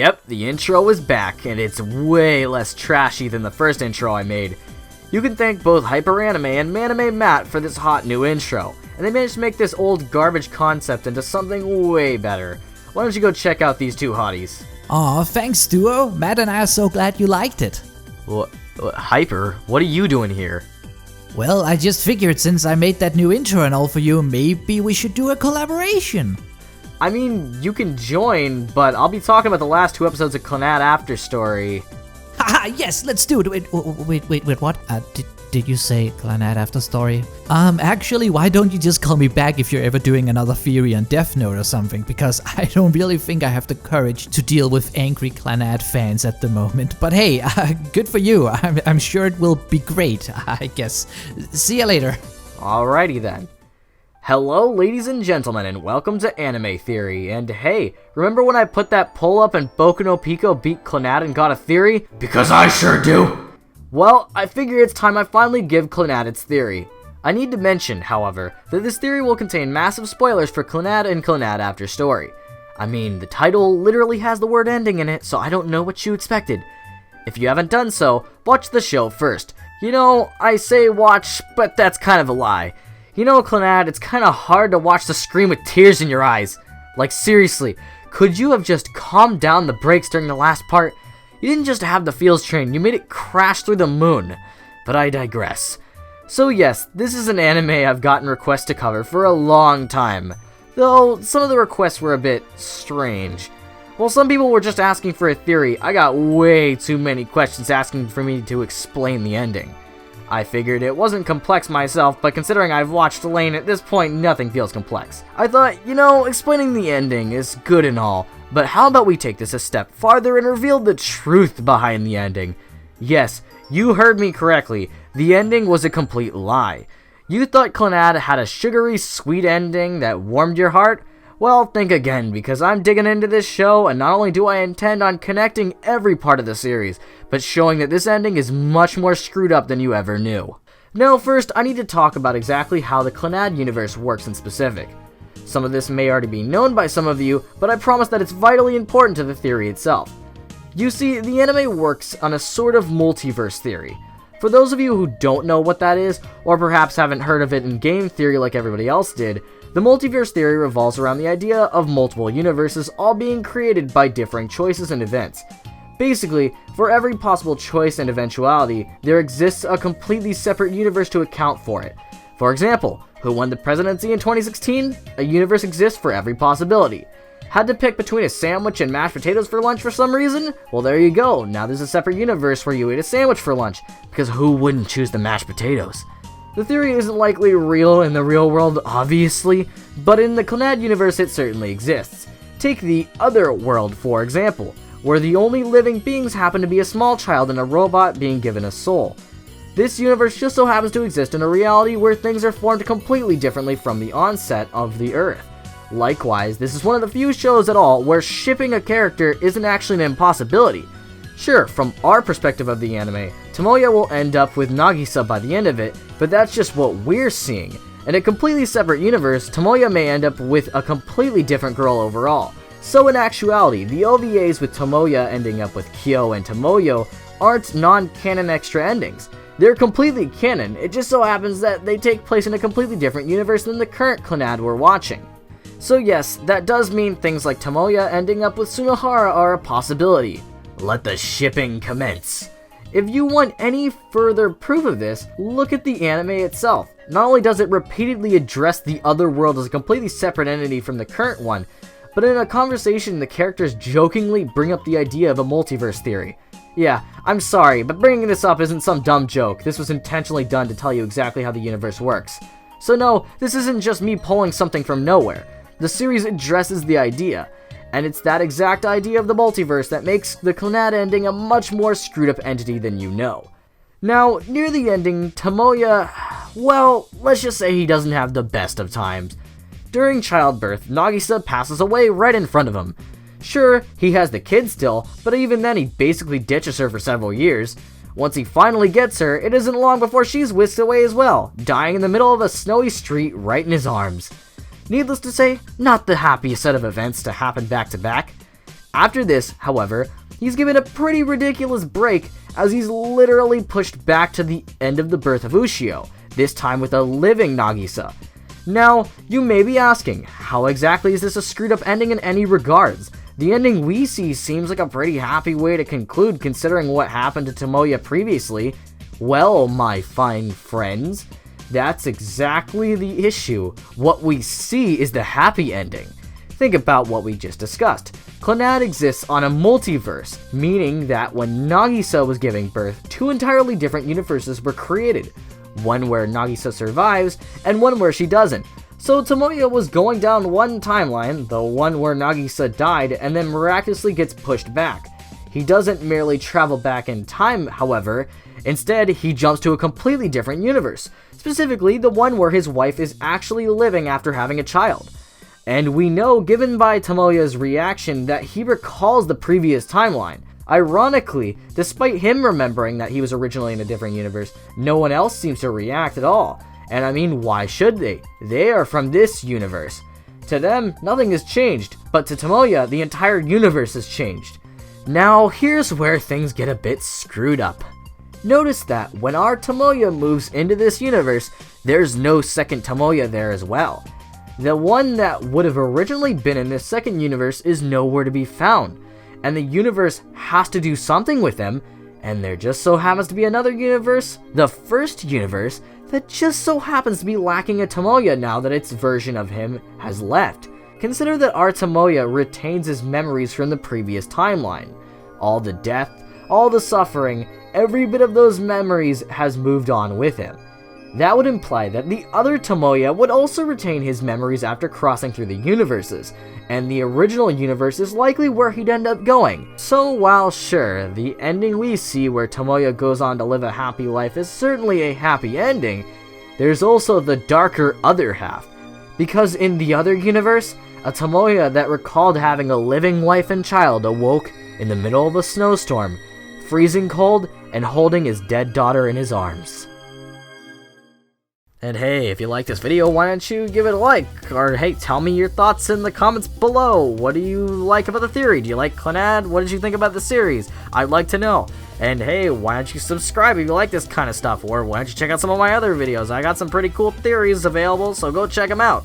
Yep, the intro is back, and it's way less trashy than the first intro I made. You can thank both HyperAnime and Manime Matt for this hot new intro, and they managed to make this old garbage concept into something way better. Why don't you go check out these two hotties? Aw, thanks Duo. Matt and I are so glad you liked it. Hyper, what are you doing here? Well, I just figured since I made that new intro and all for you, maybe we should do a collaboration. I mean, you can join, but I'll be talking about the last 2 episodes of Clannad After Story. Haha, yes, let's do it. Wait, what? Did you say Clannad After Story? Actually, why don't you just call me back if you're ever doing another theory on Death Note or something, because I don't really think I have the courage to deal with angry Clannad fans at the moment. But hey, good for you. I'm sure it will be great, I guess. See you later. Alrighty then. Hello ladies and gentlemen, and welcome to Anime Theory. And hey, remember when I put that poll up and Boku no Pico beat Clannad and got a theory? Because I sure do! Well, I figure it's time I finally give Clannad its theory. I need to mention, however, that this theory will contain massive spoilers for Clannad and Clannad After Story. I mean, the title literally has the word ending in it, so I don't know what you expected. If you haven't done so, watch the show first. You know, I say watch, but that's kind of a lie. You know, Clannad, it's kinda hard to watch the screen with tears in your eyes. Like, seriously, could you have just calmed down the brakes during the last part? You didn't just have the feels train, you made it crash through the moon. But I digress. So yes, this is an anime I've gotten requests to cover for a long time. Though, some of the requests were a bit strange. While some people were just asking for a theory, I got way too many questions asking for me to explain the ending. I figured it wasn't complex myself, but considering I've watched Lane, at this point nothing feels complex. I thought, you know, explaining the ending is good and all, but how about we take this a step farther and reveal the truth behind the ending? Yes, you heard me correctly, the ending was a complete lie. You thought Clannad had a sugary, sweet ending that warmed your heart? Well, think again, because I'm digging into this show, and not only do I intend on connecting every part of the series, but showing that this ending is much more screwed up than you ever knew. Now first, I need to talk about exactly how the Clannad universe works in specific. Some of this may already be known by some of you, but I promise that it's vitally important to the theory itself. You see, the anime works on a sort of multiverse theory. For those of you who don't know what that is, or perhaps haven't heard of it in game theory like everybody else did, the multiverse theory revolves around the idea of multiple universes all being created by differing choices and events. Basically, for every possible choice and eventuality, there exists a completely separate universe to account for it. For example, who won the presidency in 2016? A universe exists for every possibility. Had to pick between a sandwich and mashed potatoes for lunch for some reason? Well, there you go, now there's a separate universe where you ate a sandwich for lunch, because who wouldn't choose the mashed potatoes? The theory isn't likely real in the real world, obviously, but in the Clannad universe it certainly exists. Take the other world, for example, where the only living beings happen to be a small child and a robot being given a soul. This universe just so happens to exist in a reality where things are formed completely differently from the onset of the Earth. Likewise, this is one of the few shows at all where shipping a character isn't actually an impossibility. Sure, from our perspective of the anime, Tomoya will end up with Nagisa by the end of it, but that's just what we're seeing. In a completely separate universe, Tomoya may end up with a completely different girl overall. So in actuality, the OVAs with Tomoya ending up with Kyo and Tomoyo aren't non-canon extra endings. They're completely canon, it just so happens that they take place in a completely different universe than the current Clannad we're watching. So yes, that does mean things like Tomoya ending up with Sunohara are a possibility. Let the shipping commence. If you want any further proof of this, look at the anime itself. Not only does it repeatedly address the other world as a completely separate entity from the current one, but in a conversation the characters jokingly bring up the idea of a multiverse theory. Yeah, I'm sorry, but bringing this up isn't some dumb joke. This was intentionally done to tell you exactly how the universe works. So no, this isn't just me pulling something from nowhere. The series addresses the idea, and it's that exact idea of the multiverse that makes the Clannad ending a much more screwed up entity than you know. Now, near the ending, Tomoya, well, let's just say he doesn't have the best of times. During childbirth, Nagisa passes away right in front of him. Sure, he has the kid still, but even then he basically ditches her for several years. Once he finally gets her, it isn't long before she's whisked away as well, dying in the middle of a snowy street right in his arms. Needless to say, not the happiest set of events to happen back to back. After this, however, he's given a pretty ridiculous break as he's literally pushed back to the end of the birth of Ushio, this time with a living Nagisa. Now, you may be asking, how exactly is this a screwed up ending in any regards? The ending we see seems like a pretty happy way to conclude considering what happened to Tomoya previously. Well, my fine friends, that's exactly the issue. What we see is the happy ending. Think about what we just discussed. Clannad exists on a multiverse, meaning that when Nagisa was giving birth, two entirely different universes were created. One where Nagisa survives, and one where she doesn't. So Tomoya was going down one timeline, the one where Nagisa died, and then miraculously gets pushed back. He doesn't merely travel back in time, however. Instead, he jumps to a completely different universe, specifically the one where his wife is actually living after having a child. And we know, given by Tomoya's reaction, that he recalls the previous timeline. Ironically, despite him remembering that he was originally in a different universe, no one else seems to react at all. And I mean, why should they? They are from this universe. To them, nothing has changed, but to Tomoya, the entire universe has changed. Now, here's where things get a bit screwed up. Notice that when our Tomoya moves into this universe, there's no second Tomoya there as well. The one that would have originally been in this second universe is nowhere to be found. And the universe has to do something with him, and there just so happens to be another universe, the first universe, that just so happens to be lacking a Tomoya now that its version of him has left. Consider that our Tomoya retains his memories from the previous timeline. All the death, all the suffering, every bit of those memories has moved on with him. That would imply that the other Tomoya would also retain his memories after crossing through the universes, and the original universe is likely where he'd end up going. So while sure, the ending we see where Tomoya goes on to live a happy life is certainly a happy ending, there's also the darker other half. Because in the other universe, a Tomoya that recalled having a living wife and child awoke in the middle of a snowstorm, freezing cold and holding his dead daughter in his arms. And hey, if you like this video, why don't you give it a like? Or hey, tell me your thoughts in the comments below. What do you like about the theory? Do you like Clannad? What did you think about the series? I'd like to know. And hey, why don't you subscribe if you like this kind of stuff? Or why don't you check out some of my other videos? I got some pretty cool theories available, so go check them out.